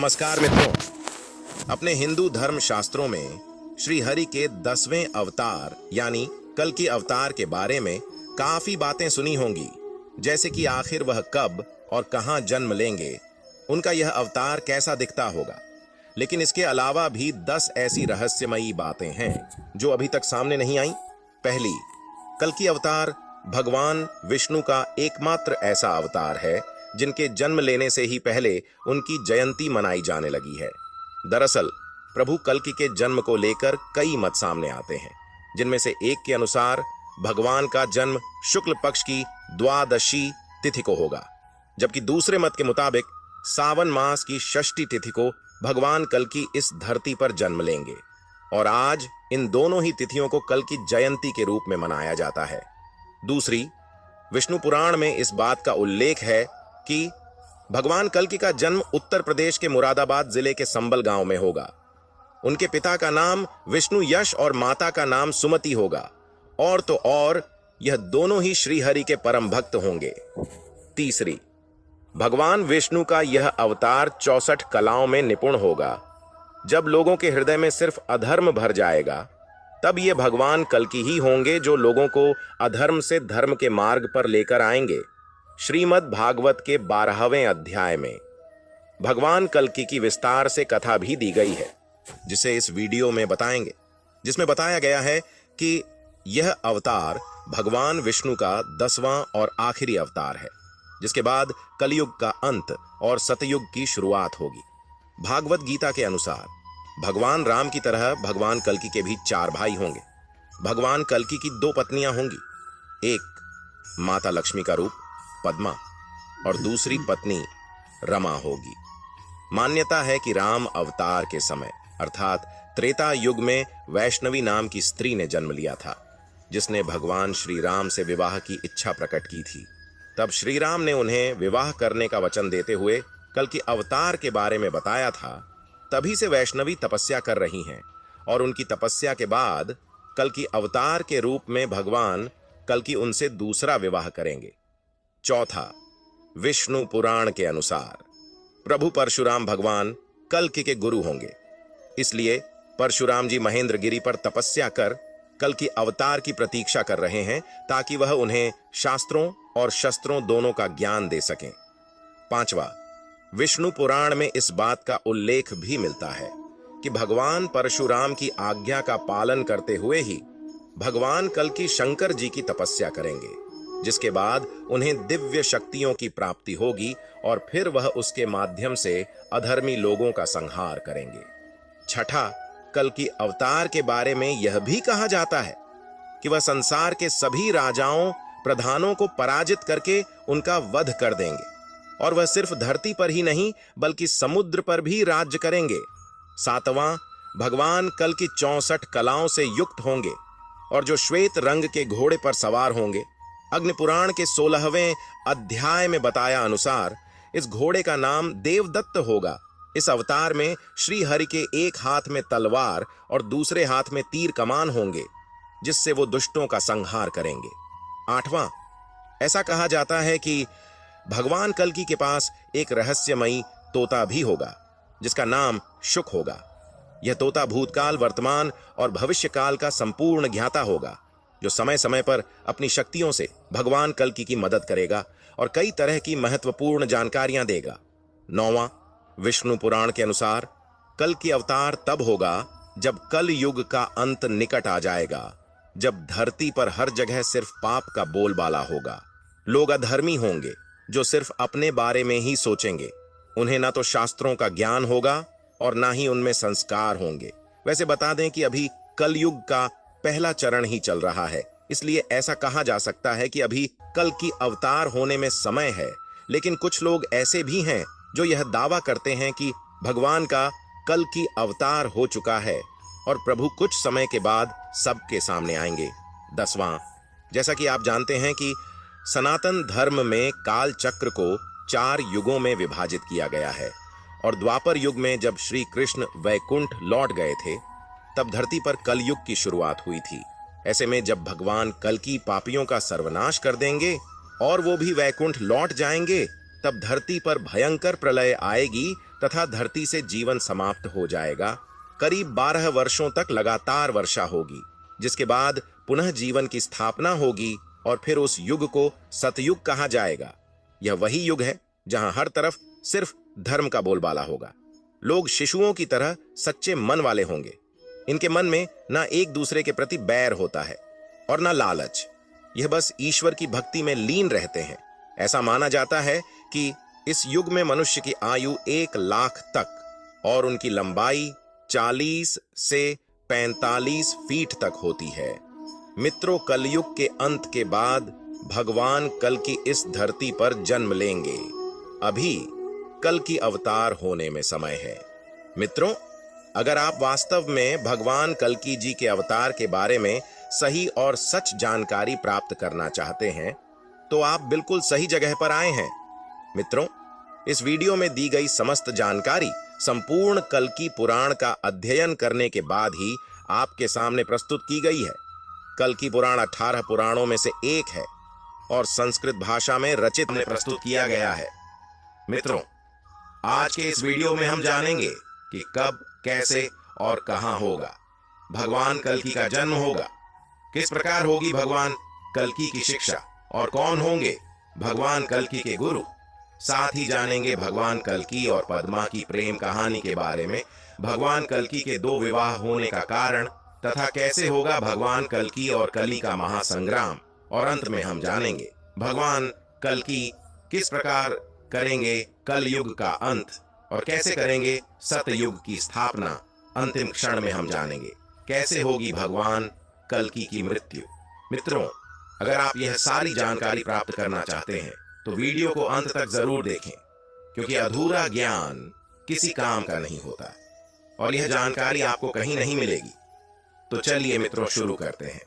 नमस्कार मित्रों। अपने हिंदू धर्म शास्त्रों में श्री हरि के 10वें अवतार यानी कल की अवतार के बारे में काफी बातें सुनी होंगी, जैसे कि आखिर वह कब और कहां जन्म लेंगे, उनका यह अवतार कैसा दिखता होगा। लेकिन इसके अलावा भी 10 ऐसी रहस्यमयी बातें हैं जो अभी तक सामने नहीं आई। पहली, कल की अवतार भगवान विष्णु का एकमात्र ऐसा अवतार है जिनके जन्म लेने से ही पहले उनकी जयंती मनाई जाने लगी है। दरअसल प्रभु कल्कि के जन्म को लेकर कई मत सामने आते हैं, जिनमें से एक के अनुसार भगवान का जन्म शुक्ल पक्ष की द्वादशी तिथि को होगा, जबकि दूसरे मत के मुताबिक सावन मास की षष्ठी तिथि को भगवान कल्कि इस धरती पर जन्म लेंगे। और आज इन दोनों ही तिथियों को कल की जयंती के रूप में मनाया जाता है। दूसरी, विष्णु पुराण में इस बात का उल्लेख है कि भगवान कल्कि का जन्म उत्तर प्रदेश के मुरादाबाद जिले के संबल गांव में होगा। उनके पिता का नाम विष्णु यश और माता का नाम सुमति होगा, और तो और यह दोनों ही श्री हरि के परम भक्त होंगे। तीसरी, भगवान विष्णु का यह अवतार 64 कलाओं में निपुण होगा। जब लोगों के हृदय में सिर्फ अधर्म भर जाएगा, तब ये भगवान कल्कि ही होंगे जो लोगों को अधर्म से धर्म के मार्ग पर लेकर आएंगे। श्रीमद् भागवत के 12वें अध्याय में भगवान कल्कि की विस्तार से कथा भी दी गई है, जिसे इस वीडियो में बताएंगे, जिसमें बताया गया है कि यह अवतार भगवान विष्णु का 10वां और आखिरी अवतार है, जिसके बाद कलयुग का अंत और सतयुग की शुरुआत होगी। भागवत गीता के अनुसार भगवान राम की तरह भगवान कल्कि के भी 4 भाई होंगे। भगवान कल्कि की 2 पत्नियां होंगी, एक माता लक्ष्मी का रूप पद्मा और दूसरी पत्नी रमा होगी। मान्यता है कि राम अवतार के समय अर्थात त्रेता युग में वैष्णवी नाम की स्त्री ने जन्म लिया था, जिसने भगवान श्री राम से विवाह की इच्छा प्रकट की थी। तब श्री राम ने उन्हें विवाह करने का वचन देते हुए कल की अवतार के बारे में बताया था। तभी से वैष्णवी तपस्या कर रही हैं, और उनकी तपस्या के बाद कल की अवतार के रूप में भगवान कल्कि उनसे दूसरा विवाह करेंगे। चौथा, विष्णु पुराण के अनुसार प्रभु परशुराम भगवान कल्कि के गुरु होंगे। इसलिए परशुराम जी महेंद्र गिरी पर तपस्या कर कल की अवतार की प्रतीक्षा कर रहे हैं, ताकि वह उन्हें शास्त्रों और शस्त्रों दोनों का ज्ञान दे सकें। पांचवा, विष्णु पुराण में इस बात का उल्लेख भी मिलता है कि भगवान परशुराम की आज्ञा का पालन करते हुए ही भगवान कल्कि शंकर जी की तपस्या करेंगे, जिसके बाद उन्हें दिव्य शक्तियों की प्राप्ति होगी और फिर वह उसके माध्यम से अधर्मी लोगों का संहार करेंगे। छठा, कल की अवतार के बारे में यह भी कहा जाता है कि वह संसार के सभी राजाओं प्रधानों को पराजित करके उनका वध कर देंगे, और वह सिर्फ धरती पर ही नहीं बल्कि समुद्र पर भी राज्य करेंगे। सातवां, भगवान कल की 64 कलाओं से युक्त होंगे और जो श्वेत रंग के घोड़े पर सवार होंगे। अग्निपुराण के 16वें अध्याय में बताया अनुसार इस घोड़े का नाम देवदत्त होगा। इस अवतार में श्री हरि के एक हाथ में तलवार और दूसरे हाथ में तीर कमान होंगे, जिससे वो दुष्टों का संहार करेंगे। आठवां, ऐसा कहा जाता है कि भगवान कल्कि के पास एक रहस्यमयी तोता भी होगा, जिसका नाम शुक होगा। यह तोता भूतकाल, वर्तमान और भविष्य काल का संपूर्ण ज्ञाता होगा, जो समय समय पर अपनी शक्तियों से भगवान कल्कि की मदद करेगा और कई तरह की महत्वपूर्ण जानकारियां देगा। नौवां, विष्णु पुराण के अनुसार कल की अवतार तब होगा जब कल युग का अंत निकट आ जाएगा, जब धरती पर हर जगह सिर्फ पाप का बोलबाला होगा। लोग अधर्मी होंगे जो सिर्फ अपने बारे में ही सोचेंगे। उन्हें ना तो शास्त्रों का ज्ञान होगा और ना ही उनमें संस्कार होंगे। वैसे बता दें कि अभी कलयुग का पहला चरण ही चल रहा है, इसलिए ऐसा कहा जा सकता है कि अभी कल की अवतार होने में समय है। लेकिन कुछ लोग ऐसे भी हैं जो यह दावा करते हैं कि भगवान का कल की अवतार हो चुका है और प्रभु कुछ समय के बाद सबके सामने आएंगे। 10वां, जैसा कि आप जानते हैं कि सनातन धर्म में काल चक्र को 4 युगों में विभाजित किया गया है, और द्वापर युग में जब श्री कृष्ण वैकुंठ लौट गए थे, तब धरती पर कलयुग की शुरुआत हुई थी। ऐसे में जब भगवान कल्कि पापियों का सर्वनाश कर देंगे और वो भी वैकुंठ लौट जाएंगे, तब धरती पर भयंकर प्रलय आएगी तथा धरती से जीवन समाप्त हो जाएगा। करीब 12 वर्षों तक लगातार वर्षा होगी, जिसके बाद पुनः जीवन की स्थापना होगी और फिर उस युग को सतयुग कहा जाएगा। यह वही युग है जहां हर तरफ सिर्फ धर्म का बोलबाला होगा। लोग शिशुओं की तरह सच्चे मन वाले होंगे। इनके मन में ना एक दूसरे के प्रति बैर होता है और ना लालच। यह बस ईश्वर की भक्ति में लीन रहते हैं। ऐसा माना जाता है कि इस युग में मनुष्य की आयु 1 लाख तक और उनकी लंबाई 40 से 45 फीट तक होती है। मित्रों, कलयुग के अंत के बाद भगवान कल की इस धरती पर जन्म लेंगे। अभी कल की अवतार होने में समय है। मित्रों, अगर आप वास्तव में भगवान कल्कि जी के अवतार के बारे में सही और सच जानकारी प्राप्त करना चाहते हैं तो आप बिल्कुल सही जगह पर आए हैं। मित्रों, इस वीडियो में दी गई समस्त जानकारी संपूर्ण कल्कि पुराण का अध्ययन करने के बाद ही आपके सामने प्रस्तुत की गई है। कल्कि पुराण 18 पुराणों में से एक है और संस्कृत भाषा में रचित में प्रस्तुत किया गया है। मित्रों, आज के इस वीडियो में हम जानेंगे कि कब, कैसे और कहां होगा भगवान कल्कि का जन्म होगा, किस प्रकार होगी भगवान कल्कि की शिक्षा और कौन होंगे भगवान कल्कि के गुरु। साथ ही जानेंगे भगवान कल्कि और पद्मा की प्रेम कहानी के बारे में, भगवान कल्कि के 2 विवाह होने का कारण तथा कैसे होगा भगवान कल्कि और कली का महासंग्राम। और अंत में हम जानेंगे भगवान कल्कि किस प्रकार करेंगे कलयुग का अंत और कैसे करेंगे सतयुग की स्थापना। अंतिम क्षण में हम जानेंगे कैसे होगी भगवान कल्कि की मृत्यु। मित्रों, अगर आप यह सारी जानकारी प्राप्त करना चाहते हैं तो वीडियो को अंत तक जरूर देखें, क्योंकि अधूरा ज्ञान किसी काम का नहीं होता और यह जानकारी आपको कहीं नहीं मिलेगी। तो चलिए मित्रों, शुरू करते हैं।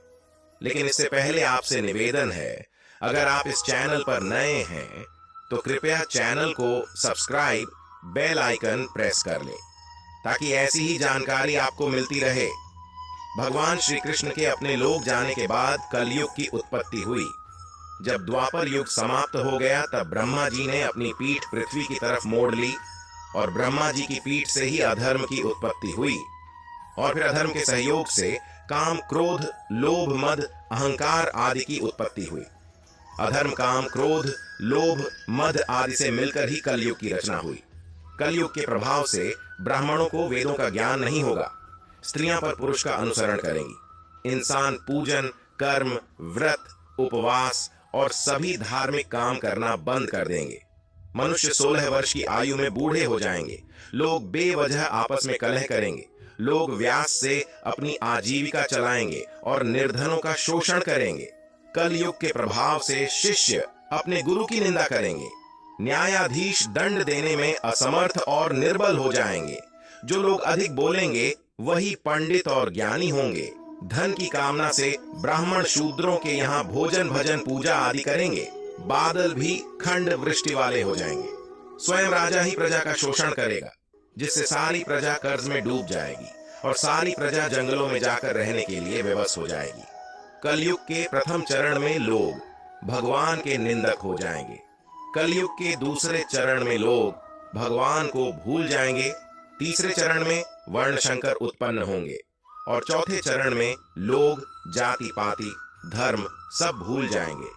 लेकिन इससे पहले आपसे निवेदन है, अगर आप इस चैनल पर नए हैं तो कृपया चैनल को सब्सक्राइब, बेल आइकन प्रेस कर लें ताकि ऐसी ही जानकारी आपको मिलती रहे। भगवान श्री कृष्ण के अपने लोक जाने के बाद कलयुग की उत्पत्ति हुई। जब द्वापर युग समाप्त हो गया तब ब्रह्मा जी ने अपनी पीठ पृथ्वी की तरफ मोड़ ली और ब्रह्मा जी की पीठ से ही अधर्म की उत्पत्ति हुई और फिर अधर्म के सहयोग से काम, क्रोध, लोभ, मद, अहंकार आदि की उत्पत्ति हुई। अधर्म, काम, क्रोध, लोभ, मद आदि से मिलकर ही कलयुग की रचना हुई। कलयुग के प्रभाव से ब्राह्मणों को वेदों का ज्ञान नहीं होगा। स्त्रियां पर पुरुष का अनुसरण करेंगी। इंसान पूजन, कर्म, व्रत, उपवास और सभी धार्मिक काम करना बंद कर देंगे। मनुष्य 16 वर्ष की आयु में बूढ़े हो जाएंगे। लोग बेवजह आपस में कलह करेंगे। लोग व्यास से अपनी आजीविका चलाएंगे और निर्धनों का शोषण करेंगे। कलयुग के प्रभाव से शिष्य अपने गुरु की निंदा करेंगे। न्यायाधीश दंड देने में असमर्थ और निर्बल हो जाएंगे। जो लोग अधिक बोलेंगे वही पंडित और ज्ञानी होंगे। धन की कामना से ब्राह्मण शूद्रों के यहाँ भोजन, भजन, पूजा आदि करेंगे। बादल भी खंड वृष्टि वाले हो जाएंगे। स्वयं राजा ही प्रजा का शोषण करेगा, जिससे सारी प्रजा कर्ज में डूब जाएगी और सारी प्रजा जंगलों में जाकर रहने के लिए विवश हो जाएगी। कलयुग के प्रथम चरण में लोग भगवान के निंदक हो जाएंगे। कलयुग के दूसरे चरण में लोग भगवान को भूल जाएंगे। तीसरे चरण में वर्ण शंकर उत्पन्न होंगे और चौथे चरण में लोग जाति पाति, धर्म सब भूल जाएंगे,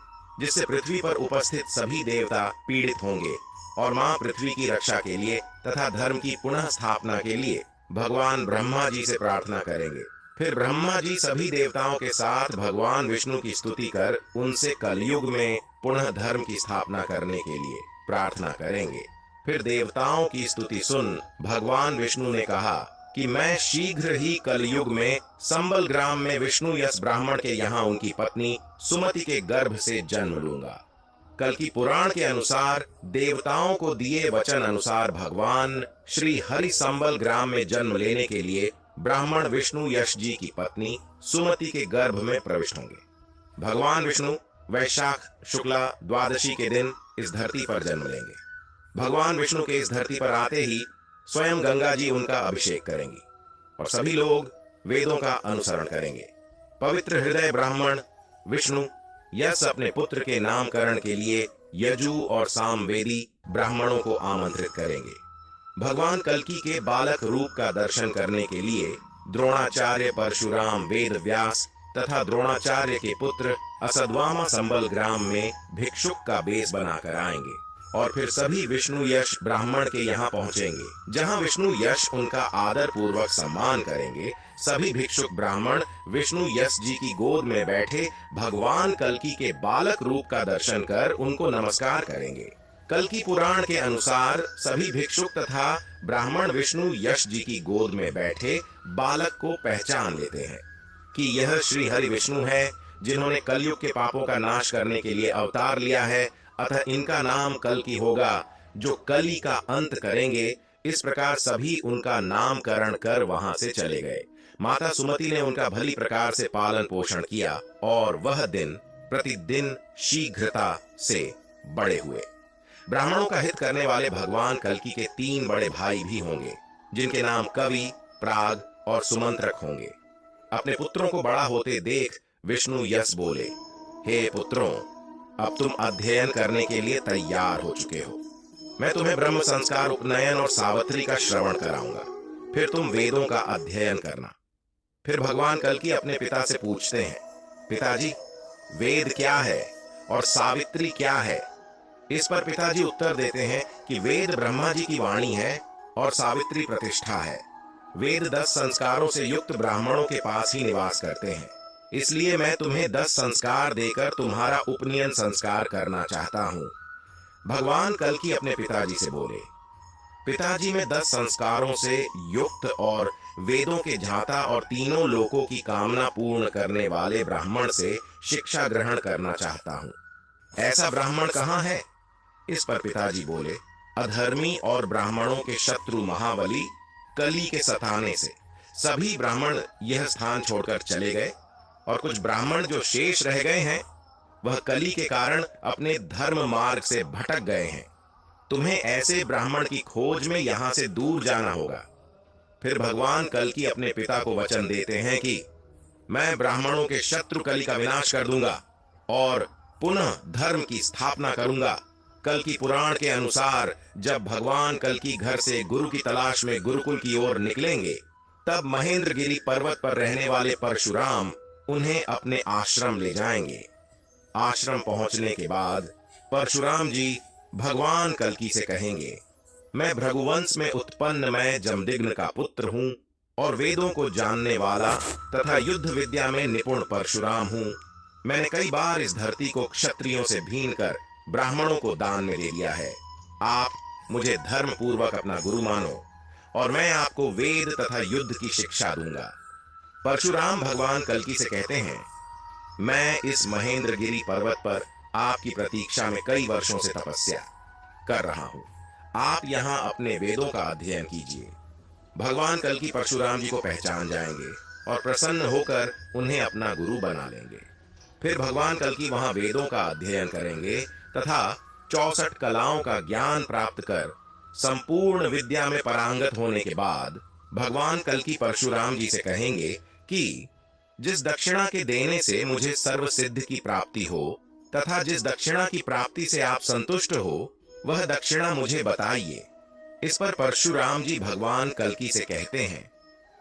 जिससे पृथ्वी पर उपस्थित सभी देवता पीड़ित होंगे और मां पृथ्वी की रक्षा के लिए तथा धर्म की पुनः स्थापना के लिए भगवान ब्रह्मा जी से प्रार्थना करेंगे। फिर ब्रह्मा जी सभी देवताओं के साथ भगवान विष्णु की स्तुति कर उनसे कलयुग में पुनः धर्म की स्थापना करने के लिए प्रार्थना करेंगे। फिर देवताओं की स्तुति सुन भगवान विष्णु ने कहा कि मैं शीघ्र ही कलयुग में संबल ग्राम में विष्णु यस ब्राह्मण के यहाँ उनकी पत्नी सुमति के गर्भ से जन्म लूंगा। कल्कि पुराण के अनुसार देवताओं को दिए वचन अनुसार भगवान श्री हरि संबल ग्राम में जन्म लेने के लिए ब्राह्मण विष्णु यश जी की पत्नी सुमति के गर्भ में प्रविष्ट होंगे। भगवान विष्णु वैशाख शुक्ला द्वादशी के दिन इस धरती पर जन्म लेंगे। भगवान विष्णु के इस धरती पर आते ही स्वयं गंगा जी उनका अभिषेक करेंगी और सभी लोग वेदों का अनुसरण करेंगे। पवित्र हृदय ब्राह्मण विष्णु यस अपने पुत्र के नामकरण के लिए यजु और सामवेदी ब्राह्मणों को आमंत्रित करेंगे। भगवान कल्कि के बालक रूप का दर्शन करने के लिए द्रोणाचार्य, परशुराम, वेद व्यास तथा द्रोणाचार्य के पुत्र असद्वामा संबल ग्राम में भिक्षुक का बेस बनाकर आएंगे और फिर सभी विष्णु यश ब्राह्मण के यहाँ पहुँचेंगे, जहाँ विष्णु यश उनका आदर पूर्वक सम्मान करेंगे। सभी भिक्षुक ब्राह्मण विष्णु यश जी की गोद में बैठे भगवान कल्कि के बालक रूप का दर्शन कर उनको नमस्कार करेंगे। कल्कि पुराण के अनुसार सभी भिक्षुक तथा ब्राह्मण विष्णु यश जी की गोद में बैठे बालक को पहचान लेते हैं कि यह श्री हरि विष्णु है, जिन्होंने कलयुग के पापों का नाश करने के लिए अवतार लिया है, अतः इनका नाम कल्कि होगा, जो कली का अंत करेंगे। इस प्रकार सभी उनका नामकरण कर वहां से चले गए। माता सुमति ने उनका भली प्रकार से पालन पोषण किया और वह दिन प्रतिदिन शीघ्रता से बड़े हुए। ब्राह्मणों का हित करने वाले भगवान कल्कि के 3 बड़े भाई भी होंगे, जिनके नाम कवि, प्राग और सुमंत्रक होंगे। अपने पुत्रों को बड़ा होते देख विष्णु यश बोले, हे पुत्रों, अब तुम अध्ययन करने के लिए तैयार हो चुके हो। मैं तुम्हें ब्रह्म संस्कार, उपनयन और सावित्री का श्रवण कराऊंगा, फिर तुम वेदों का अध्ययन करना। फिर भगवान कल्कि अपने पिता से पूछते हैं, पिताजी, वेद क्या है और सावित्री क्या है? इस पर पिताजी उत्तर देते हैं कि वेद ब्रह्मा जी की वाणी है और सावित्री प्रतिष्ठा है। वेद 10 संस्कारों से युक्त ब्राह्मणों के पास ही निवास करते हैं, इसलिए मैं तुम्हें 10 संस्कार देकर तुम्हारा उपनयन संस्कार करना चाहता हूँ। भगवान कल्कि अपने पिताजी से बोले, पिताजी, मैं 10 संस्कारों से युक्त और वेदों के झाता और तीनों लोकों की कामना पूर्ण करने वाले ब्राह्मण से शिक्षा ग्रहण करना चाहता हूँ। ऐसा ब्राह्मण कहाँ है? इस पर पिताजी बोले, अधर्मी और ब्राह्मणों के शत्रु महाबली कली के सताने से सभी ब्राह्मण यह स्थान छोड़कर चले गए और कुछ ब्राह्मण जो शेष रह गए हैं वह कली के कारण अपने धर्म मार्ग से भटक गए हैं। तुम्हें ऐसे ब्राह्मण की खोज में यहां से दूर जाना होगा। फिर भगवान कल्कि अपने पिता को वचन देते हैं कि मैं ब्राह्मणों के शत्रु कली का विनाश कर दूंगा और पुनः धर्म की स्थापना करूंगा। कल्कि पुराण के अनुसार जब भगवान कल्कि घर से गुरु की तलाश में गुरुकुल की ओर निकलेंगे, तब महेंद्रगिरी पर्वत पर रहने वाले परशुराम उन्हें अपने आश्रम ले जाएंगे। आश्रम पहुंचने के बाद परशुराम जी भगवान कल्कि से कहेंगे, मैं भृगुवंश में उत्पन्न मैं जमदग्नि का पुत्र हूँ और वेदों को जानने वाला तथा युद्ध विद्या में निपुण परशुराम हूँ। मैंने कई बार इस धरती को क्षत्रियों से भीन कर ब्राह्मणों को दान में दे दिया है। आप मुझे धर्म पूर्वक अपना गुरु मानो और मैं आपको वेद तथा युद्ध की शिक्षा दूंगा। परशुराम भगवान कल्कि से कहते हैं, मैं इस महेंद्रगिरी पर्वत पर आपकी प्रतीक्षा में कई वर्षों से तपस्या कर रहा हूं। आप यहां अपने वेदों का अध्ययन कीजिए। भगवान कल्कि परशुराम जी को पहचान जाएंगे और प्रसन्न होकर उन्हें अपना गुरु बना लेंगे। फिर भगवान कल्कि वहां वेदों का अध्ययन करेंगे तथा 64 कलाओं का ज्ञान प्राप्त कर संपूर्ण विद्या में पारंगत होने के बाद भगवान कल्कि परशुराम जी से कहेंगे कि जिस दक्षिणा के देने से मुझे सर्व सिद्ध की प्राप्ति हो तथा जिस दक्षिणा की प्राप्ति से आप संतुष्ट हो, वह दक्षिणा मुझे बताइए। इस पर परशुराम जी भगवान कल्कि से कहते हैं,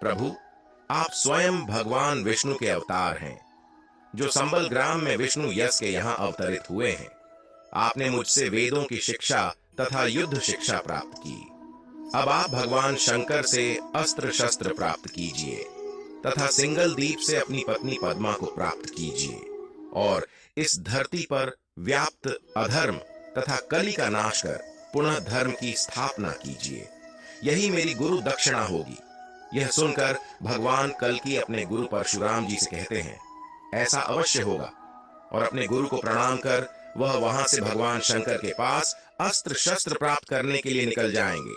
प्रभु, आप स्वयं भगवान विष्णु के अवतार हैं, जो संबल ग्राम में विष्णु यश के यहाँ अवतरित हुए हैं। आपने मुझसे वेदों की शिक्षा तथा युद्ध शिक्षा प्राप्त की। अब आप भगवान शंकर से अस्त्र शस्त्र प्राप्त कीजिए तथा सिंगल दीप से अपनी पत्नी पद्मा को प्राप्त कीजिए और इस धरती पर व्याप्त अधर्म तथा कली का नाश कर पुनः धर्म की स्थापना कीजिए। यही मेरी गुरु दक्षिणा होगी। यह सुनकर भगवान कल्कि अपने गुरु परशुराम जी से कहते हैं, ऐसा अवश्य होगा, और अपने गुरु को प्रणाम कर वह वहां से भगवान शंकर के पास अस्त्र शस्त्र प्राप्त करने के लिए निकल जाएंगे।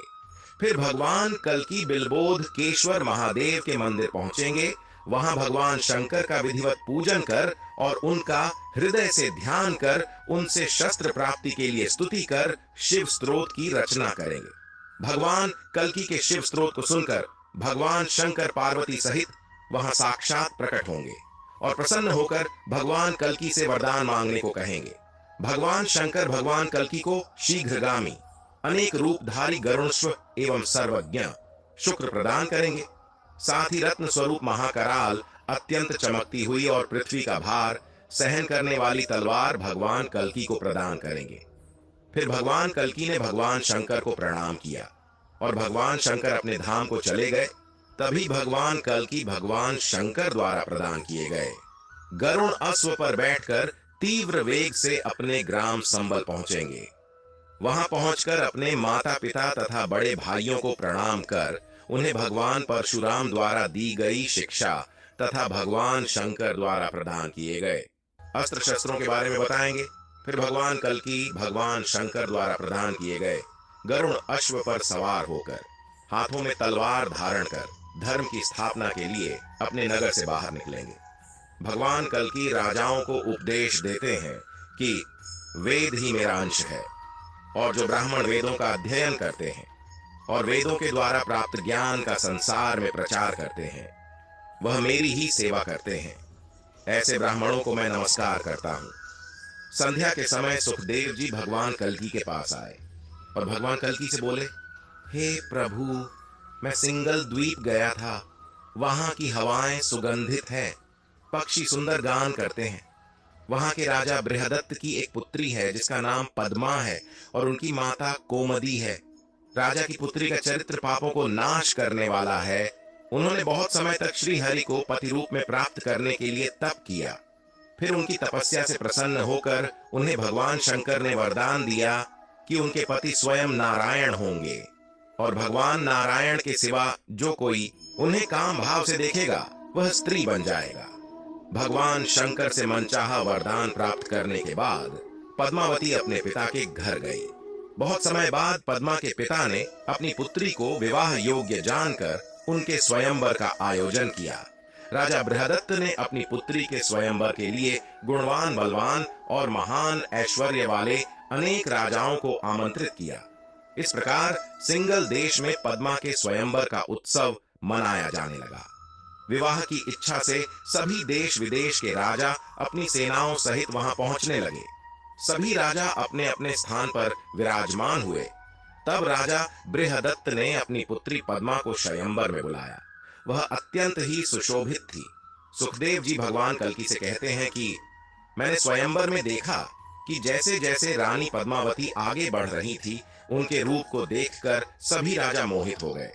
फिर भगवान कल्कि बिलबोध केश्वर महादेव के मंदिर पहुंचेंगे। वहां भगवान शंकर का विधिवत पूजन कर और उनका हृदय से ध्यान कर उनसे शस्त्र प्राप्ति के लिए स्तुति कर शिव स्तोत्र की रचना करेंगे। भगवान कल्कि के शिव स्तोत्र को सुनकर भगवान शंकर पार्वती सहित वहां साक्षात प्रकट होंगे और प्रसन्न होकर भगवान कल्कि से वरदान मांगने को कहेंगे। भगवान शंकर भगवान कल्कि को शीघ्रगामी अनेक रूपधारी गरुणस्व एवं सर्वज्ञ शुक्र प्रदान करेंगे। साथ ही रत्न स्वरूप महाकराल अत्यंत चमकती हुई और पृथ्वी का भार सहन करने वाली तलवार भगवान कल्की को प्रदान करेंगे। फिर भगवान कल्की ने भगवान शंकर को प्रणाम किया और भगवान शंकर अपने धाम को चले गए। तभी भगवान कल्की भगवान शंकर द्वारा प्रदान किए गए गरुण अश्व पर बैठकर तीव्र वेग से अपने ग्राम संबल पहुंचेंगे। वहां पहुंचकर अपने माता पिता तथा बड़े भाइयों को प्रणाम कर उन्हें भगवान परशुराम द्वारा दी गई शिक्षा तथा भगवान शंकर द्वारा प्रदान किए गए अस्त्र शस्त्रों के बारे में बताएंगे। फिर भगवान कल्की भगवान शंकर द्वारा प्रदान किए गए गरुण अश्व पर सवार होकर हाथों में तलवार धारण कर धर्म की स्थापना के लिए अपने नगर से बाहर निकलेंगे। भगवान कल्की राजाओं को उपदेश देते हैं कि वेद ही मेरा अंश है और जो ब्राह्मण वेदों का अध्ययन करते हैं और वेदों के द्वारा प्राप्त ज्ञान का संसार में प्रचार करते हैं वह मेरी ही सेवा करते हैं। ऐसे ब्राह्मणों को मैं नमस्कार करता हूँ। संध्या के समय सुखदेव जी भगवान कल्की के पास आए और भगवान कल्की से बोले, हे प्रभु, मैं सिंगल द्वीप गया था। वहां की हवाएं सुगंधित हैं, पक्षी सुंदर गान करते हैं। वहां के राजा बृहदत्त की एक पुत्री है जिसका नाम पद्मा है और उनकी माता कोमदी है। राजा की पुत्री का चरित्र पापों को नाश करने वाला है। उन्होंने बहुत समय तक श्री हरि को पति रूप में प्राप्त करने के लिए तप किया। फिर उनकी तपस्या से प्रसन्न होकर उन्हें भगवान शंकर ने वरदान दिया कि उनके पति स्वयं नारायण होंगे और भगवान नारायण के सिवा जो कोई उन्हें काम भाव से देखेगा वह स्त्री बन जाएगा। भगवान शंकर से मनचाहा वरदान प्राप्त करने के बाद पद्मावती अपने पिता के घर गई। बहुत समय बाद पद्मा के पिता ने अपनी पुत्री को विवाह योग्य जानकर उनके स्वयंवर का आयोजन किया। राजा बृहदत्त ने अपनी पुत्री के स्वयंवर के लिए गुणवान, बलवान और महान ऐश्वर्य वाले अनेक राजाओं को आमंत्रित किया। इस प्रकार सिंगल देश में पद्मा के स्वयंवर का उत्सव मनाया जाने लगा। विवाह की इच्छा से सभी देश विदेश के राजा अपनी सेनाओं सहित वहां पहुंचने लगे। सभी राजा अपने अपने स्थान पर विराजमान हुए। तब राजा बृहदत्त ने अपनी पुत्री पद्मा को स्वयंवर में बुलाया। वह अत्यंत ही सुशोभित थी। सुखदेव जी भगवान कल्की से कहते हैं कि मैंने स्वयंवर में देखा कि जैसे जैसे रानी पद्मावती आगे बढ़ रही थी उनके रूप को देखकर सभी राजा मोहित हो गए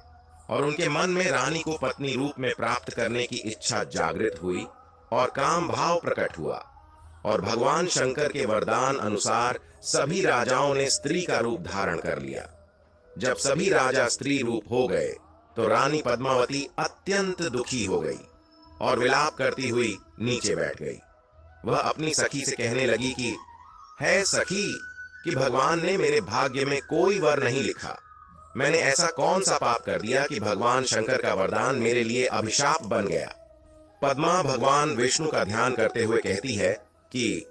और उनके मन में रानी को पत्नी रूप में प्राप्त करने की इच्छा जागृत हुई और काम भाव प्रकट हुआ और भगवान शंकर के वरदान अनुसार सभी राजाओं ने स्त्री का रूप धारण कर लिया। जब सभी राजा स्त्री रूप हो गए तो रानी पद्मावती अत्यंत दुखी हो गई और विलाप करती हुई नीचे बैठ गई। वह अपनी सखी से कहने लगी कि है सखी कि भगवान ने मेरे भाग्य में कोई वर नहीं लिखा। मैंने ऐसा कौन सा पाप कर दिया कि भगवान शंकर का वरदान मेरे लिए अभिशाप बन गया। पद्मा भगवान विष्णु का ध्यान करते हुए कहती है कि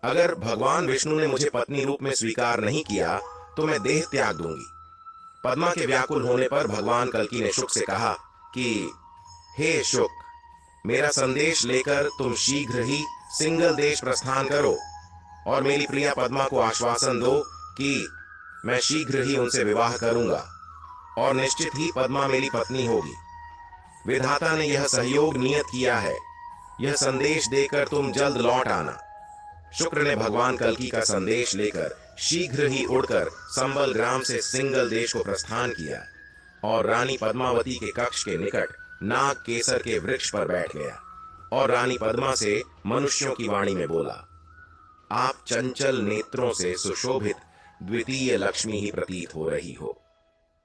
अगर भगवान विष्णु ने मुझे पत्नी रूप में स्वीकार नहीं किया तो मैं देह त्याग दूंगी। पद्मा के व्याकुल होने पर भगवान कल्की ने शुक से कहा कि हे शुक, मेरा संदेश लेकर तुम शीघ्र ही सिंगल देश प्रस्थान करो और मेरी प्रिया पद्मा को आश्वासन दो कि मैं शीघ्र ही उनसे विवाह करूंगा और निश्चित ही पद्मा मेरी पत्नी होगी। विधाता ने यह सहयोग नियत किया है। यह संदेश देकर तुम जल्द लौट आना। शुक्र ने भगवान कल्की का संदेश लेकर शीघ्र ही उड़कर संबल ग्राम से सिंगल देश को प्रस्थान किया और रानी पद्मावती के कक्ष के निकट नाग केसर के वृक्ष पर बैठ गया और रानी पद्मा से मनुष्यों की वाणी में बोला, आप चंचल नेत्रों से सुशोभित द्वितीय लक्ष्मी ही प्रतीत हो रही हो।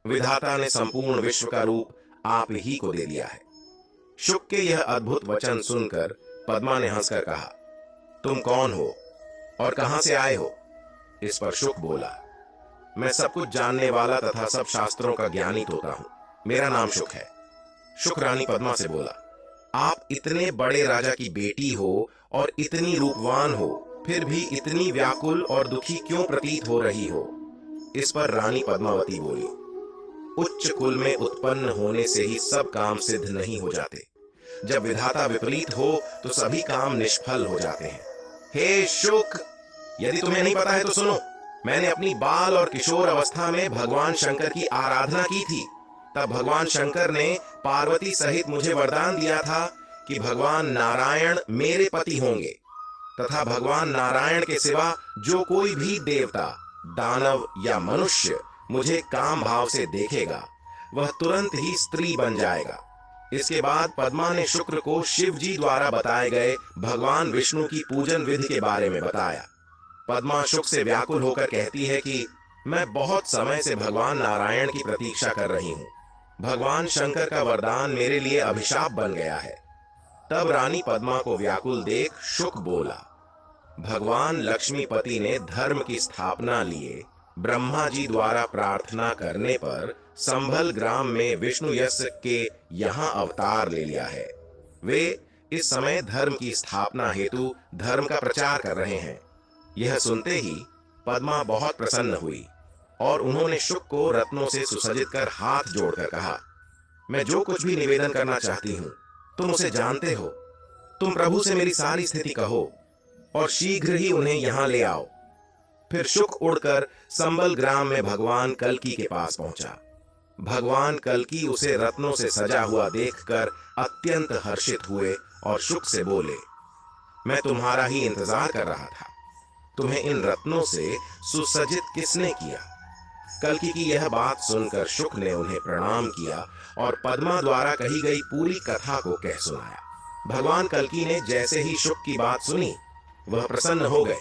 विधाता ने संपूर्ण विश्व का रूप आप ही को दे दिया है। शुक के यह अद्भुत वचन सुनकर पद्मा ने हंसकर कहा, तुम कौन हो और कहां से आए हो? इस पर शुक बोला, मैं सब कुछ जानने वाला तथा सब शास्त्रों का ज्ञानी तोता हूं। मेरा नाम शुक है। शुक रानी पद्मा से बोला, आप इतने बड़े राजा की बेटी हो और इतनी रूपवान हो, फिर भी इतनी व्याकुल और दुखी क्यों प्रतीत हो रही हो? इस पर रानी पद्मावती बोली, उच्च कुल में उत्पन्न होने से ही सब काम सिद्ध नहीं हो जाते। जब विधाता विपरीत हो तो सभी काम निष्फल हो जाते हैं। हे शुक, यदि तुम्हें नहीं पता है तो सुनो। मैंने अपनी बाल और किशोर अवस्था में भगवान शंकर की आराधना की थी। तब भगवान शंकर ने पार्वती सहित मुझे वरदान दिया था कि भगवान नारायण मेरे पति होंगे तथा भगवान नारायण के सिवा जो कोई भी देवता, दानव या मनुष्य मुझे काम भाव से देखेगा वह तुरंत ही स्त्री बन जाएगा। इसके बाद पद्मा ने शुक्र को शिव जी द्वारा बताए गए भगवान विष्णु की पूजन विधि के बारे में बताया। पद्मा शुक से व्याकुल होकर कहती है कि मैं बहुत समय से भगवान नारायण की प्रतीक्षा कर रही हूँ। भगवान शंकर का वरदान मेरे लिए अभिशाप बन गया है। तब रानी पद्मा को व्याकुल देख शुक बोला, भगवान लक्ष्मीपति ने धर्म की स्थापना लिए ब्रह्मा जी द्वारा प्रार्थना करने पर संभल ग्राम में विष्णु यश के यहाँ अवतार ले लिया है। वे इस समय धर्म की स्थापना हेतु धर्म का प्रचार कर रहे हैं। यह सुनते ही पद्मा बहुत प्रसन्न हुई और उन्होंने शुक को रत्नों से सुसज्जित कर हाथ जोड़कर कहा, मैं जो कुछ भी निवेदन करना चाहती हूँ तुम उसे जानते हो। तुम प्रभु से मेरी सारी स्थिति कहो और शीघ्र ही उन्हें यहाँ ले आओ। फिर शुक उड़कर संबल ग्राम में भगवान कल्की के पास पहुंचा। भगवान कल्की उसे रत्नों से सजा हुआ देखकर अत्यंत हर्षित हुए और शुक से बोले, मैं तुम्हारा ही इंतजार कर रहा था। तुम्हें इन रत्नों से सुसज्जित किसने किया? कल्की की यह बात सुनकर शुक ने उन्हें प्रणाम किया और पद्मा द्वारा कही गई पूरी कथा को कह सुनाया। भगवान कल्की ने जैसे ही शुक की बात सुनी वह प्रसन्न हो गए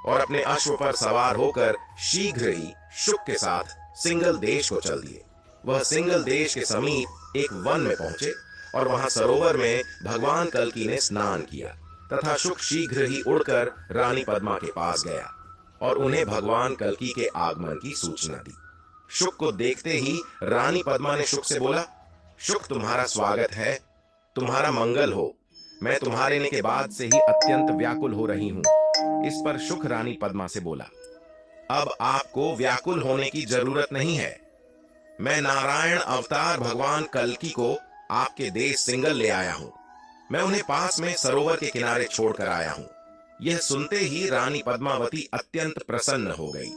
और अपने अश्व पर सवार होकर शीघ्र ही शुक के साथ सिंगल देश को चल दिए। वह सिंगल देश के समीप एक वन में पहुंचे और वहां सरोवर में भगवान कल्की ने स्नान किया तथा शुक शीघ्र ही उड़कर रानी पद्मा के पास गया और उन्हें भगवान कल्की के आगमन की सूचना दी। शुक को देखते ही रानी पद्मा ने शुक से बोला, शुक तुम्हारा स्वागत है, तुम्हारा मंगल हो। मैं तुम्हारे आने के बाद से ही अत्यंत व्याकुल हो रही हूँ। इस पर शुक रानी पद्मा से बोला, अब आपको व्याकुल होने की जरूरत नहीं है। मैं नारायण अवतार भगवान कल्की को आपके देश सिंगल ले आया हूँ। मैं उन्हें पास में सरोवर के किनारे छोड़कर आया हूँ। यह सुनते ही रानी पद्मावती अत्यंत प्रसन्न हो गई।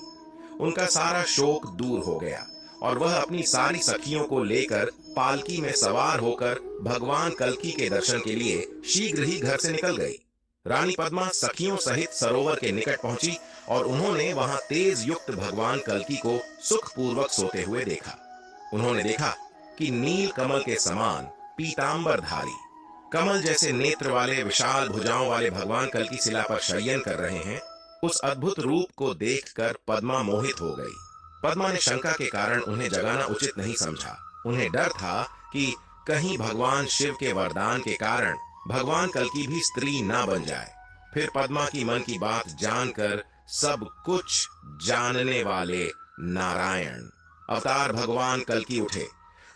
उनका सारा शोक दूर हो गया और वह अपनी सारी सखियों को लेकर पालकी में सवार होकर भगवान कल्की के दर्शन के लिए शीघ्र ही घर से निकल गई। रानी पद्मा सखियों सहित सरोवर के निकट पहुंची और उन्होंने वहां तेज युक्त भगवान कल्की को सुखपूर्वक सोते हुए देखा। उन्होंने देखा कि नील कमल के समान पीतांबरधारी, कमल जैसे नेत्र वाले विशाल भुजाओं वाले भगवान कल्की शिला पर शयन कर रहे हैं। उस अद्भुत रूप को देखकर पद्मा मोहित हो गई। पद्मा ने शंका के कारण उन्हें जगाना उचित नहीं समझा। उन्हें डर था कि कहीं भगवान शिव के वरदान के कारण भगवान कल्की भी स्त्री ना बन जाए। फिर पद्मा की मन की बात जानकर सब कुछ जानने वाले नारायण अवतार भगवान कल्की उठे।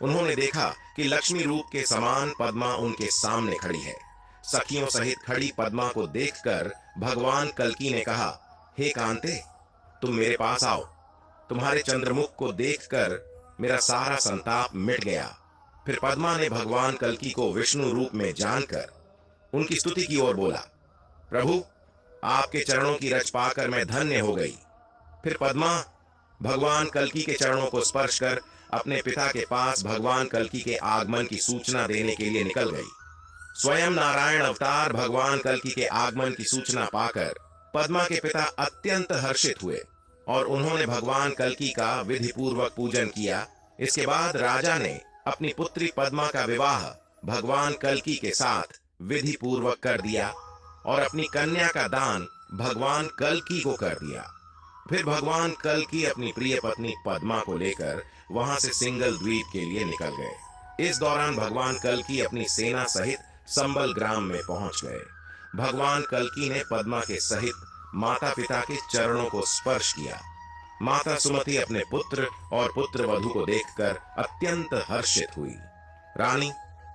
उन्होंने देखा कि लक्ष्मी रूप के समान पद्मा उनके सामने खड़ी है। सखियों सहित खड़ी पद्मा को देखकर भगवान कल्की ने कहा, हे कांते, तुम मेरे पास आओ। तुम्हारे चंद्रमुख को देखकर मेरा सारा संताप मिट गया। फिर पद्मा ने भगवान कल्की को विष्णु रूप में जानकर उनकी स्तुति की ओर बोला, प्रभु, आपके चरणों की रच पाकर मैं धन्य हो गई। फिर पद्मा भगवान कल्की के चरणों को स्पर्श कर अपने पिता के पास भगवान कल्की के आगमन की सूचना देने के लिए निकल गई। स्वयं नारायण अवतार भगवान कल्की के आगमन की सूचना पाकर पद्मा के पिता अत्यंत हर्षित हुए और उन्होंने भगवान कल्की का विधि पूर्वक पूजन किया। इसके बाद राजा ने अपनी पुत्री पद्मा का विवाह भगवान कल्की के साथ विधि पूर्वक कर दिया और अपनी कन्या का दान भगवान कल्की को कर दिया। फिर भगवान कल्की अपनी प्रिय पत्नी पद्मा को लेकर वहां से सिंगल द्वीप के लिए निकल गए। इस दौरान भगवान कल्की अपनी सेना सहित संबल ग्राम में पहुंच गए। भगवान कल्की ने पद्मा के सहित माता पिता के चरणों को स्पर्श किया। माता सुमति अपने पुत्र और पुत्र वधू को देखकर अत्यंत हर्षित हुई। रानी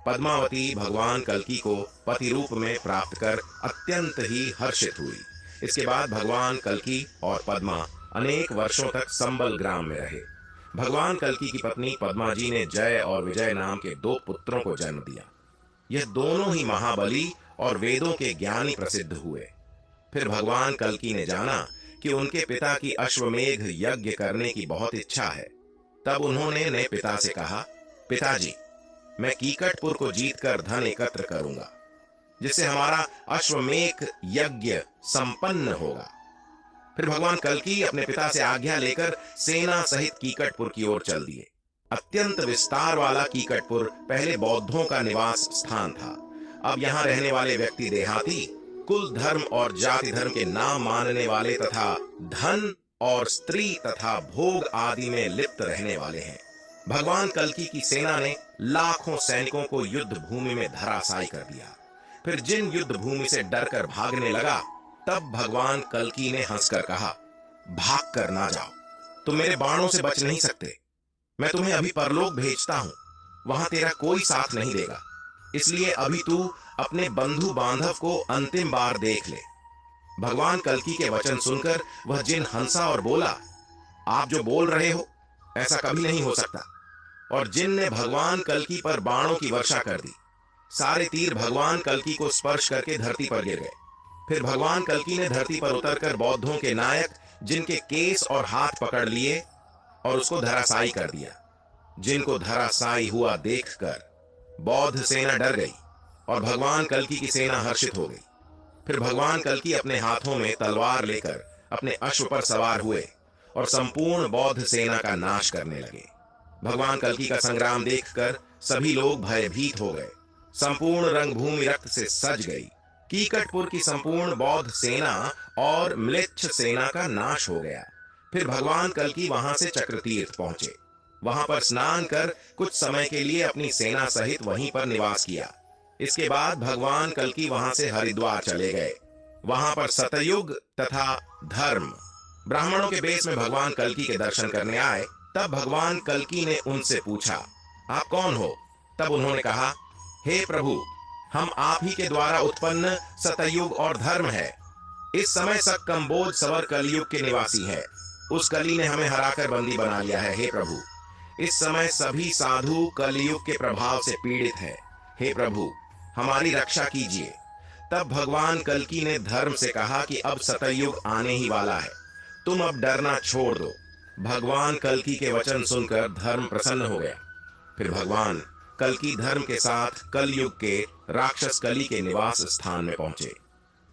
पद्मावती भगवान कल्की को पति रूप में प्राप्त कर अत्यंत ही हर्षित हुई। इसके बाद भगवान कल्की और पद्मा अनेक वर्षों तक संबल ग्राम में रहे। भगवान कल्की की पत्नी पद्मा जी ने जय और विजय नाम के 2 पुत्रों को जन्म दिया। यह दोनों ही महाबली और वेदों के ज्ञानी प्रसिद्ध हुए। फिर भगवान कल्की ने जाना कि उनके पिता की अश्वमेध यज्ञ करने की बहुत इच्छा है। तब उन्होंने अपने पिता से कहा, पिताजी, मैं कीकटपुर को जीतकर धन एकत्र करूंगा, जिससे हमारा अश्वमेध यज्ञ संपन्न होगा। फिर भगवान कल्कि अपने पिता से आज्ञा लेकर सेना सहित कीकटपुर की ओर चल दिए। अत्यंत विस्तार वाला कीकटपुर पहले बौद्धों का निवास स्थान था। अब यहाँ रहने वाले व्यक्ति देहाती, कुल धर्म और जाति धर्म के नाम मानने वाले तथा धन और स्त्री तथा भोग आदि में लिप्त रहने वाले हैं। भगवान कल्कि की सेना ने लाखों सैनिकों को युद्ध भूमि में धराशायी कर दिया। फिर जिन युद्ध भूमि से डरकर भागने लगा, तब भगवान कल्कि ने हंसकर कहा, भाग कर ना जाओ, तुम मेरे बाणों से बच नहीं सकते। मैं तुम्हें अभी परलोक भेजता हूं, वहां तेरा कोई साथ नहीं देगा, इसलिए अभी तू अपने बंधु बांधव को अंतिम बार देख ले। भगवान कल्कि के वचन सुनकर वह जिन हंसा और बोला, आप जो बोल रहे हो ऐसा कभी नहीं हो सकता। और जिन ने भगवान कल्कि पर बाणों की वर्षा कर दी। सारे तीर भगवान कल्कि को स्पर्श करके धरती पर गिर गए। फिर भगवान कल्कि ने धरती पर उतरकर बौद्धों के नायक जिनके केस और हाथ पकड़ लिए और उसको धराशायी कर दिया। जिनको धराशायी हुआ देखकर बौद्ध सेना डर गई और भगवान कल्कि की सेना हर्षित हो गई। फिर भगवान कल्कि अपने हाथों में तलवार लेकर अपने अश्व पर सवार हुए और संपूर्ण बौद्ध सेना का नाश करने लगे। भगवान कल्कि का संग्राम देखकर सभी लोग भयभीत हो गए। संपूर्ण रंगभूमि रक्त से सज गई। कीकटपुर की संपूर्ण बौद्ध सेना और म्लेच्छ सेना का नाश हो गया। फिर भगवान कल्कि वहां से चक्रतीर्थ पहुंचे। वहां पर स्नान कर कुछ समय के लिए अपनी सेना सहित वहीं पर निवास किया। इसके बाद भगवान कल्कि वहां से हरिद्वार चले गए। वहां पर सतयुग तथा धर्म ब्राह्मणों के बेस में भगवान कल्कि के दर्शन करने आए। तब भगवान कल्कि ने उनसे पूछा, आप कौन हो? तब उन्होंने कहा, हे प्रभु, हम आप ही के द्वारा उत्पन्न सतयुग और धर्म है। इस समय सककंबोज सवर कलयुग के निवासी है। उस कली ने हमें हराकर बंदी बना लिया है। हे प्रभु, इस समय सभी साधु कलयुग के प्रभाव से पीड़ित है। हे प्रभु, हमारी रक्षा कीजिए। तब भगवान कल्कि ने धर्म से कहा कि अब सतयुग आने ही वाला है, तुम अब डरना छोड़ दो। भगवान कल्कि के वचन सुनकर धर्म प्रसन्न हो गया। फिर भगवान कल्कि धर्म के साथ कलयुग के राक्षस कली के निवास स्थान में पहुंचे।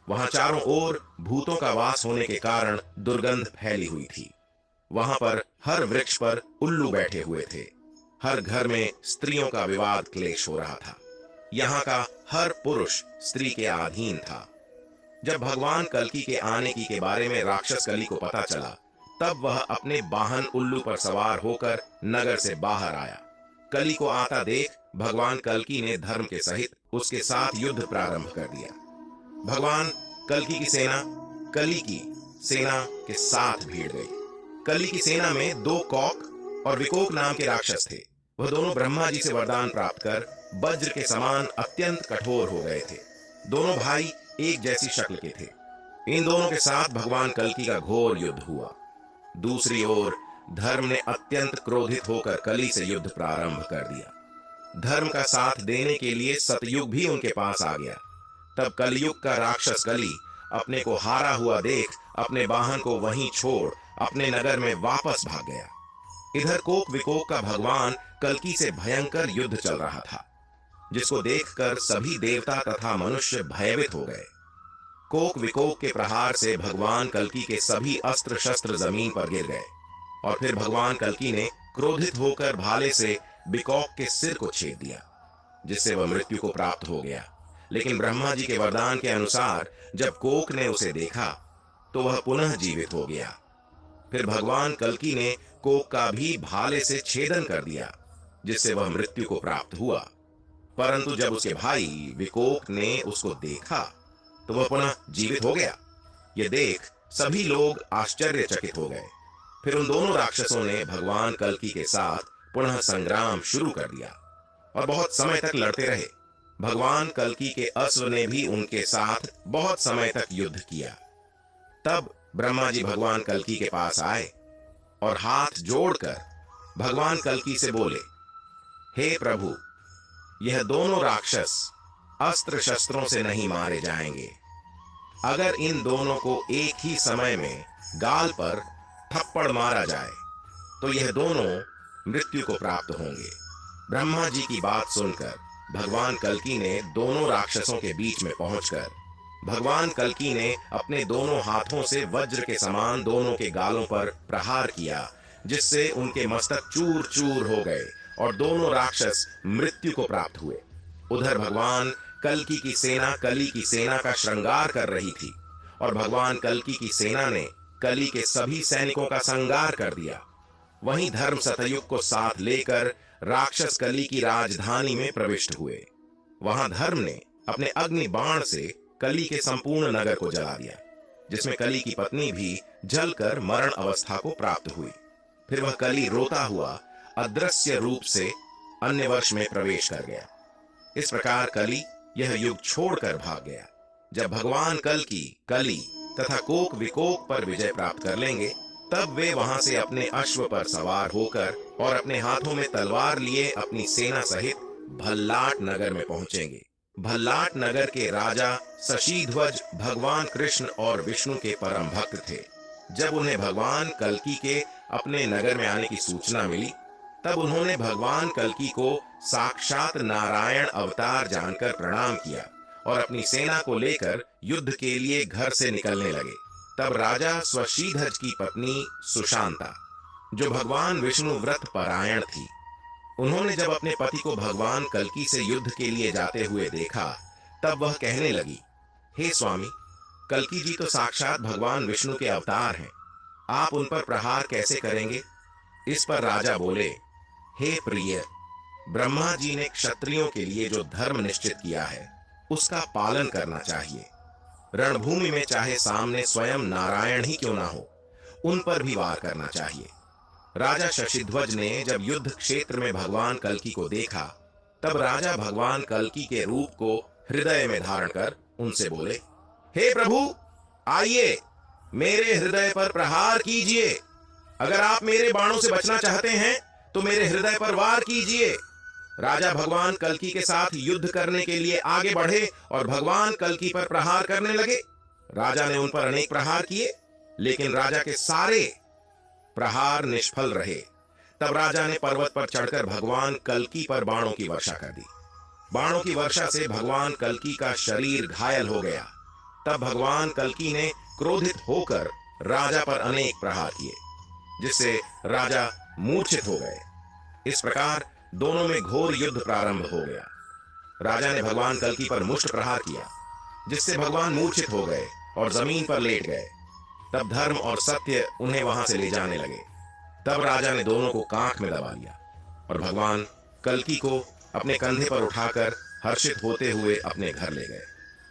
वहां चारों ओर भूतों का वास होने के कारण दुर्गंध फैली हुई थी। वहां पर हर वृक्ष पर उल्लू बैठे हुए थे। हर घर में स्त्रियों का विवाद क्लेश हो रहा था। यहाँ का हर पुरुष स्त्री के अधीन था। जब भगवान कल्कि के आने के बारे में राक्षस कली को पता चला, तब वह अपने वाहन उल्लू पर सवार होकर नगर से बाहर आया। कली को आता देख भगवान कल्कि ने धर्म के सहित उसके साथ युद्ध प्रारंभ कर दिया। भगवान कल्कि की सेना कली की सेना के साथ भिड़ गई। कली की सेना में 2 कौक और विकोक नाम के राक्षस थे। वह दोनों ब्रह्मा जी से वरदान प्राप्त कर वज्र के समान अत्यंत कठोर हो गए थे। दोनों भाई एक जैसी शक्ल के थे। इन दोनों के साथ भगवान कल्कि का घोर युद्ध हुआ। दूसरी ओर धर्म ने अत्यंत क्रोधित होकर कली से युद्ध प्रारंभ कर दिया। धर्म का साथ देने के लिए सतयुग भी उनके पास आ गया। तब कलयुग का राक्षस कली अपने को हारा हुआ देख अपने वाहन को वहीं छोड़ अपने नगर में वापस भाग गया। इधर कोक विकोक का भगवान कल्कि से भयंकर युद्ध चल रहा था, जिसको देखकर सभी देवता तथा मनुष्य भयभीत हो गए। कोक विकोक के प्रहार से भगवान कल्कि के सभी अस्त्र शस्त्र जमीन पर गिर गए और फिर भगवान कल्कि ने क्रोधित होकर भाले से विकोक के सिर को छेद दिया, जिससे वह मृत्यु को प्राप्त हो गया। लेकिन ब्रह्मा जी के वरदान के अनुसार जब कोक ने उसे देखा तो वह पुनः जीवित हो गया। फिर भगवान कल्कि ने कोक का भी भाले से छेदन कर दिया, जिससे वह मृत्यु को प्राप्त हुआ। परंतु जब उसके भाई विकोक ने उसको देखा तो वह पुनः जीवित हो गया। यह देख सभी लोग आश्चर्यचकित हो गए। फिर उन दोनों राक्षसों ने भगवान कल्कि के साथ पुनः संग्राम शुरू कर दिया और बहुत समय तक लड़ते रहे। भगवान कल्कि के अश्व ने भी उनके साथ बहुत समय तक युद्ध किया। तब ब्रह्मा जी भगवान कल्कि के पास आए और हाथ जोड़कर भगवान कल्कि से बोले, हे प्रभु, यह दोनों राक्षस अस्त्र शस्त्रों से नहीं मारे जाएंगे। अगर इन दोनों को एक ही समय में गाल पर थप्पड़ मारा जाए तो यह दोनों मृत्यु को प्राप्त होंगे। ब्रह्मा जी की बात सुनकर भगवान कल्कि ने दोनों राक्षसों के बीच में पहुंचकर भगवान कल्कि ने अपने दोनों हाथों से वज्र के समान दोनों के गालों पर प्रहार किया, जिससे उनके मस्तक चूर चूर हो गए और दोनों राक्षस मृत्यु को प्राप्त हुए। उधर भगवान कल्कि की सेना कली की सेना का श्रृंगार कर रही थी और भगवान कल्कि की सेना ने कली के सभी सैनिकों का संहार कर दिया। वहीं धर्म सतयुग को साथ लेकर राक्षस कली की राजधानी में प्रविष्ट हुए। वहां धर्म ने अपने अग्नि बाण से कली के संपूर्ण नगर को जला दिया, जिसमें कली की पत्नी भी जलकर मरण अवस्था को प्राप्त हुई। फिर वह कली रोता हुआ अदृश्य रूप से अन्य वर्ष में प्रवेश कर गया। इस प्रकार कली यह युग छोड़कर भाग गया। जब भगवान कल्कि कली तथा कोक विकोक पर विजय प्राप्त कर लेंगे, तब वे वहां से अपने अश्व पर सवार होकर और अपने हाथों में तलवार लिए अपनी सेना सहित भल्लाट नगर में पहुंचेंगे। भल्लाट नगर के राजा शशीध्वज भगवान कृष्ण और विष्णु के परम भक्त थे। जब उन्हें भगवान कल्कि के अपने नगर में आने की सूचना मिली, तब उन्होंने भगवान कल्कि को साक्षात नारायण अवतार जानकर प्रणाम किया और अपनी सेना को लेकर युद्ध के लिए घर से निकलने लगे। तब राजा स्वशीध्वज की पत्नी सुशांता, जो भगवान विष्णु व्रत परायण थी, उन्होंने जब अपने पति को भगवान कल्कि से युद्ध के लिए जाते हुए देखा, तब वह कहने लगी, हे स्वामी, कल्कि जी तो साक्षात भगवान विष्णु के अवतार हैं, आप उन पर प्रहार कैसे करेंगे? इस पर राजा बोले, हे प्रिय, ब्रह्मा जी ने क्षत्रियों के लिए जो धर्म निश्चित किया है उसका पालन करना चाहिए। रणभूमि में चाहे सामने स्वयं नारायण ही क्यों ना हो, उन पर भी वार करना चाहिए। राजा शशीध्वज ने जब युद्ध क्षेत्र में भगवान कल्कि को देखा, तब राजा भगवान कल्कि के रूप को हृदय में धारण कर उनसे बोले, हे प्रभु, आइए मेरे हृदय पर प्रहार कीजिए। अगर आप मेरे बाणों से बचना चाहते हैं तो मेरे हृदय पर वार कीजिए। राजा भगवान कल्कि के साथ युद्ध करने के लिए आगे बढ़े और भगवान कल्कि पर प्रहार करने लगे। राजा ने उन पर अनेक प्रहार किए, लेकिन राजा के सारे प्रहार निष्फल रहे। तब राजा ने पर्वत पर चढ़कर भगवान कल्कि पर बाणों की वर्षा कर दी। बाणों की वर्षा से भगवान कल्कि का शरीर घायल हो गया। तब भगवान कल्कि ने क्रोधित होकर राजा पर अनेक प्रहार किए, जिससे राजा मूर्छित हो गए। इस प्रकार दोनों में घोर युद्ध प्रारंभ हो गया। राजा ने भगवान कल्कि पर मुष्ट प्रहार किया, जिससे भगवान मूर्छित हो गए और जमीन पर लेट गए। तब धर्म और सत्य उन्हें वहां से ले जाने लगे। तब राजा ने दोनों को कांख में दबा लिया और भगवान कल्कि को अपने कंधे पर उठाकर हर्षित होते हुए अपने घर ले गए।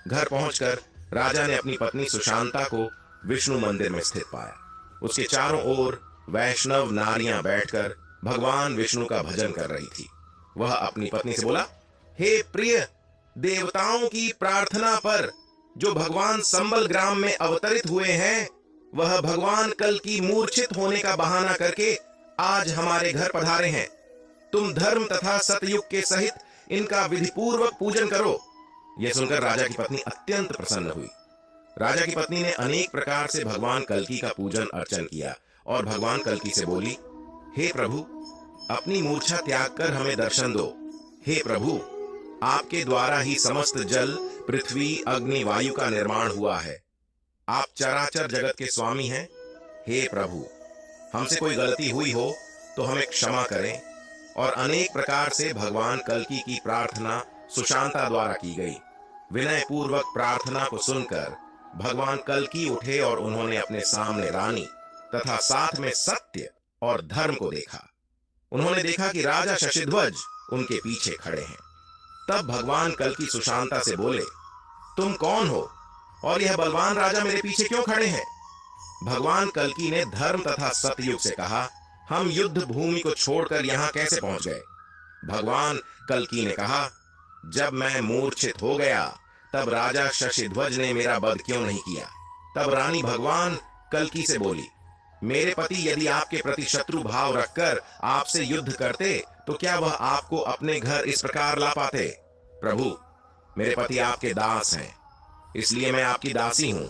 घर पहुंचकर राजा ने अपनी पत्नी सुशांता को विष्णु मंदिर में स्थित पाया। उसके चारों ओर वैष्णव नारियां बैठकर भगवान विष्णु का भजन कर रही थी। वह अपनी पत्नी से बोला, हे प्रिय, देवताओं की प्रार्थना पर जो भगवान संबल ग्राम में अवतरित हुए हैं, वह भगवान कल्कि मूर्छित होने का बहाना करके आज हमारे घर पधारे हैं। तुम धर्म तथा सतयुग के सहित इनका विधिपूर्वक पूजन करो। यह सुनकर राजा की पत्नी अत्यंत प्रसन्न हुई। राजा की पत्नी ने अनेक प्रकार से भगवान कल्कि का पूजन अर्चन किया और भगवान कल्कि से बोली, हे प्रभु, अपनी मूर्छा त्याग कर हमें दर्शन दो। हे प्रभु, आपके द्वारा ही समस्त जल, पृथ्वी, अग्नि, वायु का निर्माण हुआ है। आप चराचर जगत के स्वामी हैं। हे प्रभु, हमसे कोई गलती हुई हो तो हमें क्षमा करें। और अनेक प्रकार से भगवान कल्कि की प्रार्थना सुशांता द्वारा की गई। विनय पूर्वक प्रार्थना को सुनकर भगवान कल्कि उठे और उन्होंने अपने सामने रानी तथा साथ में सत्य और धर्म को देखा। उन्होंने देखा कि राजा शशीध्वज उनके पीछे खड़े हैं। तब भगवान कल्कि सुशांता से बोले, तुम कौन हो और यह बलवान राजा मेरे पीछे क्यों खड़े हैं? भगवान कल्कि ने धर्म तथा सतयुग से कहा, हम युद्ध भूमि को छोड़कर यहां कैसे पहुंच गए? भगवान कल्कि ने कहा, जब मैं मूर्छित हो गया तब राजा शशीध्वज ने मेरा वध क्यों नहीं किया? तब रानी भगवान कल्कि से बोली, मेरे पति यदि आपके प्रति शत्रु भाव रखकर आपसे युद्ध करते तो क्या वह आपको अपने घर इस प्रकार ला पाते? प्रभु, मेरे पति आपके दास हैं, इसलिए मैं आपकी दासी हूं।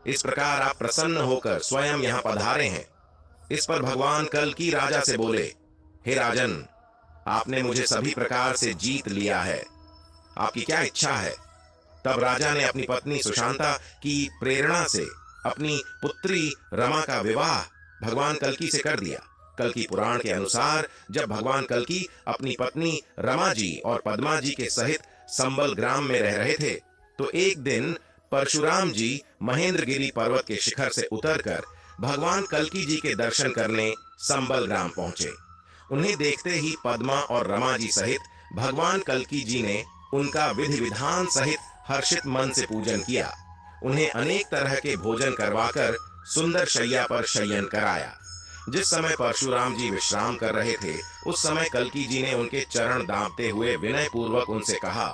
इस प्रकार आप प्रसन्न होकर स्वयं यहाँ पधारे हैं। इस पर भगवान कल्कि राजा से बोले, हे राजन, आपने मुझे सभी प्रकार से जीत लिया है, आपकी क्या इच्छा है? तब राजा ने अपनी पत्नी सुशांता की प्रेरणा से अपनी पुत्री रमा का विवाह भगवान कल्कि से कर दिया। कल्कि पुराण के अनुसार जब भगवान कल्कि अपनी पत्नी रमा जी और पद्मा जी के सहित संबल ग्राम में रह रहे थे, तो एक दिन परशुराम जी महेंद्रगिरी पर्वत के शिखर से उतरकर भगवान कल्कि जी के दर्शन करने संबल ग्राम पहुंचे। उन्हें देखते ही पद्मा और रमा जी सहित भगवान कल्कि जी ने उनका विधि विधान सहित हर्षित मन से पूजन किया। उन्हें अनेक तरह के भोजन करवाकर सुंदर शैया पर शयन कराया। जिस समय परशुराम जी विश्राम कर रहे थे, उस समय कल्कि जी ने उनके चरण दांपते हुए विनय पूर्वक उनसे कहा,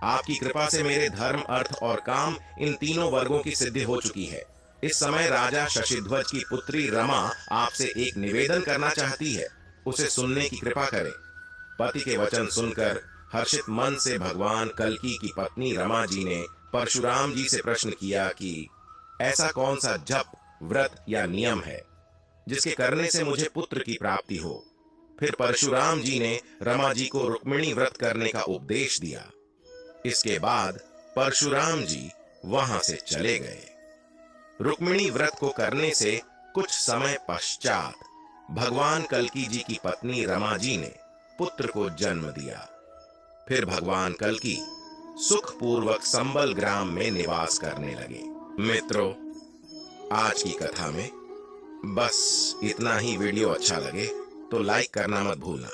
आपकी कृपा से मेरे धर्म, अर्थ और काम इन तीनों वर्गों की सिद्धि हो चुकी है। इस समय राजा शशिध्वज की पुत्री रमा आपसे एक निवेदन करना चाहती है, उसे सुनने की कृपा करें। पति के वचन सुनकर हर्षित मन से भगवान कल्कि की पत्नी रमा जी ने परशुराम जी से प्रश्न किया कि ऐसा कौन सा जप, व्रत या नियम है जिसके करने से मुझे पुत्र की प्राप्ति हो। फिर परशुराम जी ने रमा जी को रुक्मिणी व्रत करने का उपदेश दिया। इसके बाद परशुराम जी वहां से चले गए। रुक्मिणी व्रत को करने से कुछ समय पश्चात भगवान कल्कि जी की पत्नी रमा जी ने पुत्र को जन्म दिया। फिर भगवान कल्कि सुखपूर्वक संबल ग्राम में निवास करने लगे। मित्रों, आज की कथा में बस इतना ही। वीडियो अच्छा लगे तो लाइक करना मत भूलना।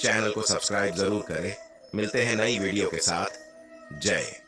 चैनल को सब्सक्राइब जरूर करें। मिलते हैं नई वीडियो के साथ। जय